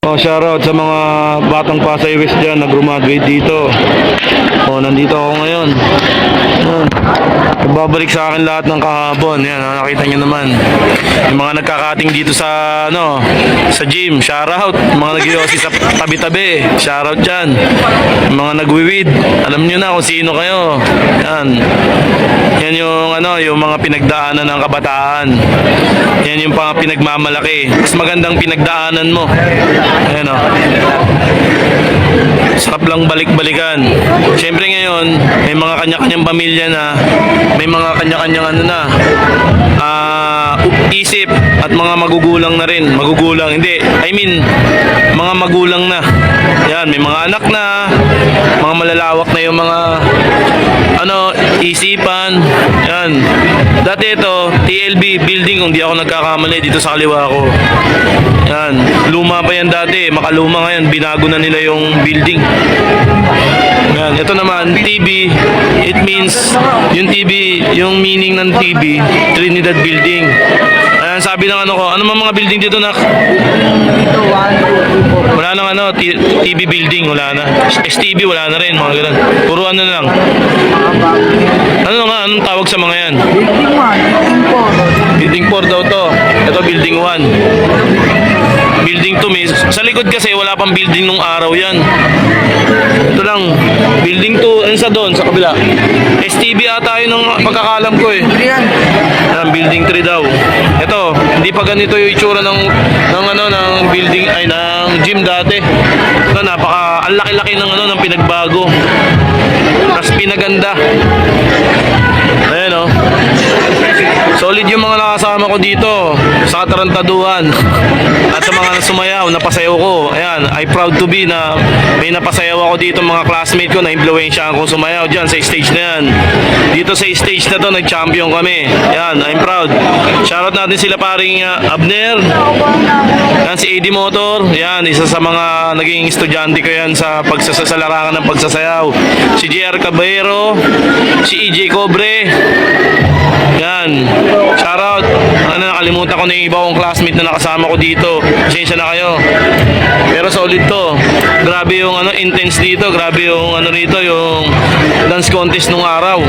Oh, shoutout sa mga batang Pasay West dyan na graduate dito. Oh, nandito ako ngayon. Yan. Nagbabalik sa akin lahat ng kahapon. Yan, nakita nyo naman. Yung mga nagkakating dito sa sa gym, shoutout. Yung mga nag-yosi sa tabi-tabi, shoutout dyan. Yung mga nagwiwid, alam nyo na kung sino kayo. Yan. Yan yung yung mga pinagdaanan ng kabataan. Yan yung pinagmamalaki. Mas magandang pinagdaanan mo. Ayan o. Sarap lang balik-balikan. Siyempre ngayon, may mga kanya-kanyang pamilya na, may mga kanya-kanyang isip at mga magugulang na rin. Magugulang, hindi. I mean, mga magulang na. Yan, may mga anak na, mga malalawak na yung mga isipan. Yan. Dati ito, TLB building, kung di ako nagkakamali dito sa kaliwa ko. Yan. Luma pa yan dati, makaluma ngayon, binago na nila yung building. Yan. Ito naman, TV, it means, yung TV, yung meaning ng TV, Trinidad Building. Ayan, sabi ng ko, ano mga building dito na? Wala nang TV building, wala na. STB, wala na rin, mga ganun. Puro na lang. Anong tawag sa mga yan? Building 4 daw to. Ito building 1. Building 2 may sa likod kasi wala pang building nung araw yan. Ito lang. Building 2, ano sa doon sa kabila? STB ata yun nung pagkakalam ko eh. Yan, building 3 daw. Ito, hindi pa ganito yung itsura ng building ay ng gym dati. Ito ang laki-laki ng pinagbago. Tapos pinaganda. Ayan o. Solid yung mga nakasama ko dito sa katarantaduhan at sa mga sumayaw, napasayaw ko. Ayan, I proud to be na may napasayaw ako dito mga classmate ko na impluwensya akong sumayaw dyan sa stage na yan. Dito sa stage na to, nag-champion kami. Ayan, I'm proud. Shoutout natin sila paring Abner. Yan, si Eddie Motor. Yan, isa sa mga naging estudyante ko yan sa larangan ng pagsasayaw. Si JR Caballero, si EJ Cobre. Yan. Shoutout. Nakalimutan ko na yung iba kong classmate na nakasama ko dito. Pasensya na kayo. Pero solid to. Grabe yung intense dito. Grabe yung rito, yung dance contest nung araw.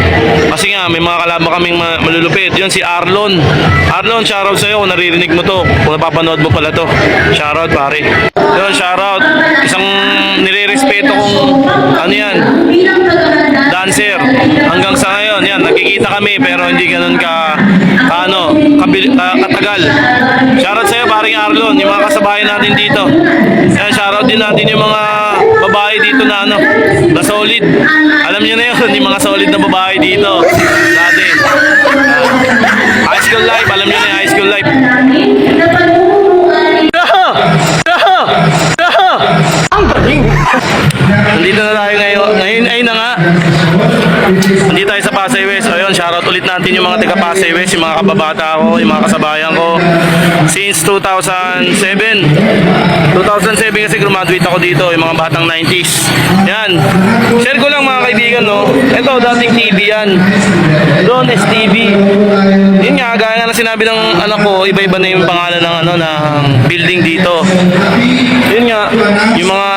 Kasi nga, may mga kalaban kaming malulupit. Yun si Arlon. Arlon, shoutout sa'yo kung naririnig mo to. Kung napapanood mo pala to. Shoutout, pare. Yun, shoutout. Isang nire-respeto kong dancer. Hanggang sa ngayon, yan, nakikita kami pero hindi ganun katagal. Shoutout sa'yo, paring Arlon, yung mga kasabayan natin dito. Yan, shoutout din natin yung mga babae dito na solid. Alam niyo na yun, yung mga solid na babae dito. Dati. High school life, alam niyo na yung high school life. Nandito na tayo ngayon. Ayun na nga. Nandito tayo sa Pasay West. Ayun, shoutout ulit natin yung mga taga Pasay West, yung mga kababata ko, yung mga kasabayan ko. Since 2007. 2007 kasi graduate ako dito, yung mga batang 90s. Yan. Share ko lang mga kaibigan, no. Ito, dating TV yan. Doon, STV. Yun nga, gaya na sinabi ng anak ko, iba-iba na yung pangalan ng building dito. Yun nga, yung mga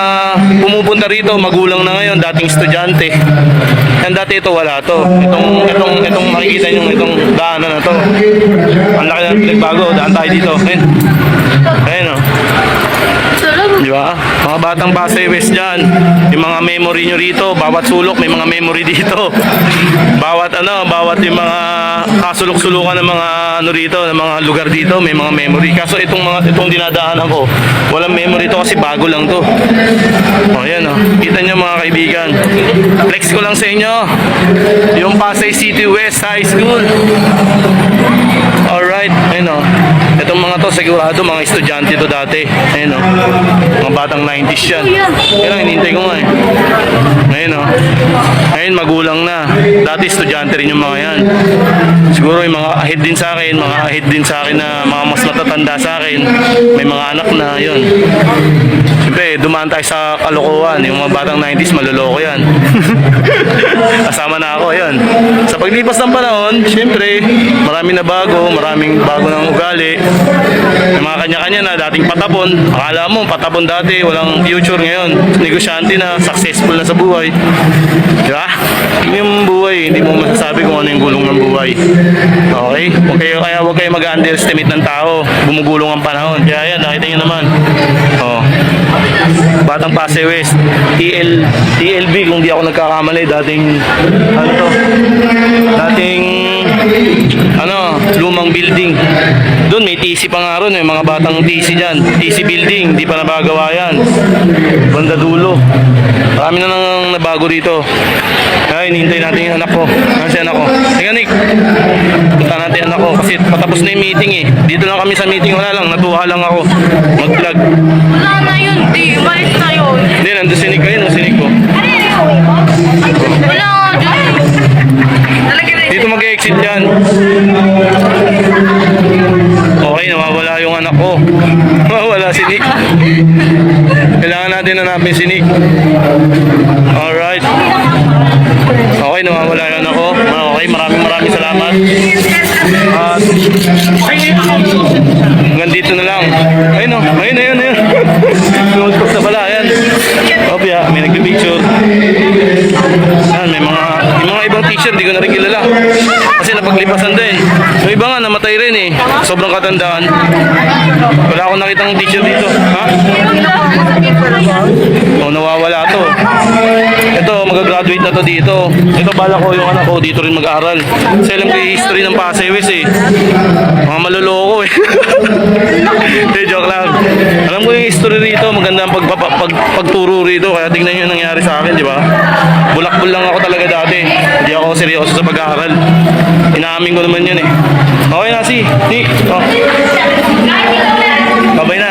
pumupunta rito, magulang na ngayon, dating estudyante. Yan dati ito, wala to. Itong makikita nyo, itong daanan na to. Ang laki ng pinagbago, daan tayo dito. Ayun o. Di ba? Mga batang Pasay West dyan. Yung mga memory nyo rito, bawat sulok may mga memory dito. Bawat yung mga kasulok-sulukan ng mga rito, ng mga lugar dito, may mga memory. Kaso itong dinadaanan ko, walang memory to kasi bago lang to. O yan o. Kita nyo mga kaibigan. Flex ko lang sa inyo. Yung Pasay City West High School. Alright. Ayun o. Itong mga to, sigurado mga estudyante to dati. Ayun o. Mga batang 90s yan. Kaya lang, hinihintay ko nga eh. Ayun o. Ayun, magulang na. Dati estudyante rin yung mga yan. Siguro yung mga ahid din sa akin, na mga mas matatanda sa akin. May mga anak na, yun. Siyempre, dumaan tayo sa kalokohan. Yung mga batang 90s, maloloko yan. Kasama na ako, yun. Sa paglipas ng panahon, syempre, maraming bago ng ugali. May mga kanya-kanya na dating patapon. Akala mo, patapon dati, walang future ngayon. Negosyante na, successful na sa buhay. Di ba? Yung buhay, hindi mo masasabi kung ano yung gulong ng buhay. Okay? Huwag kayo mag-underestimate ng tao. Bumugulong ang panahon. Kaya yan, nakita nyo naman. Oh. Batang Pasay West. TLB, kung di ako nagkakamali, dating lumang building. Doon may TC pa nga ron, may mga batang TC dyan. TC building, di pa nabagawa yan. Banda dulo. Marami na nang nabago rito. Ay, hinihintay natin yung anak ko. Kasi anak ko. Teka, Nick. Punta natin yung anak ko kasi patapos na yung meeting eh. Dito lang kami sa meeting, wala lang. Natuwa lang ako. Mag-vlog. Wala na yun, di. Malis na yun. Hindi, nandun si Nick. Ayun, si Nick ko. Wala nga dyan. Nalagyan na Dito mag-exit yan. Okay, nawawala yung anak ko. Nawawala si Nick. Kailangan natin hanapin si Nick. Alright. Okay, nawawala yung anak ko. Okay, maraming salamat. At hanggang dito na lang. Ayun. Notebook na pala, ayan. Opya, may nagpipicture. Ayan, may mga ibang teacher, di ko na rin kilala. Kasi napaglipasan din. Yung iba nga, namatay rin eh. Sobrang katandaan. Wala akong nakitang teacher dito. Ha? O, nawawala to. Ito, mag-graduate na to dito. Ito, bala ko yung anak ko dito rin mag-aaral. Kasi alam ko yung history ng Pasay West eh. Mga maluloko eh. Joke lang. Alam ko yung history rito, maganda ang pagturo rito. Kaya tingnan nyo yung nangyari sa akin, di ba? Bulakbol lang ako talaga dati. Hindi ako seryoso sa pag-aaral. Inaamin ko naman yun eh. Okay na si. Oh. Babay na.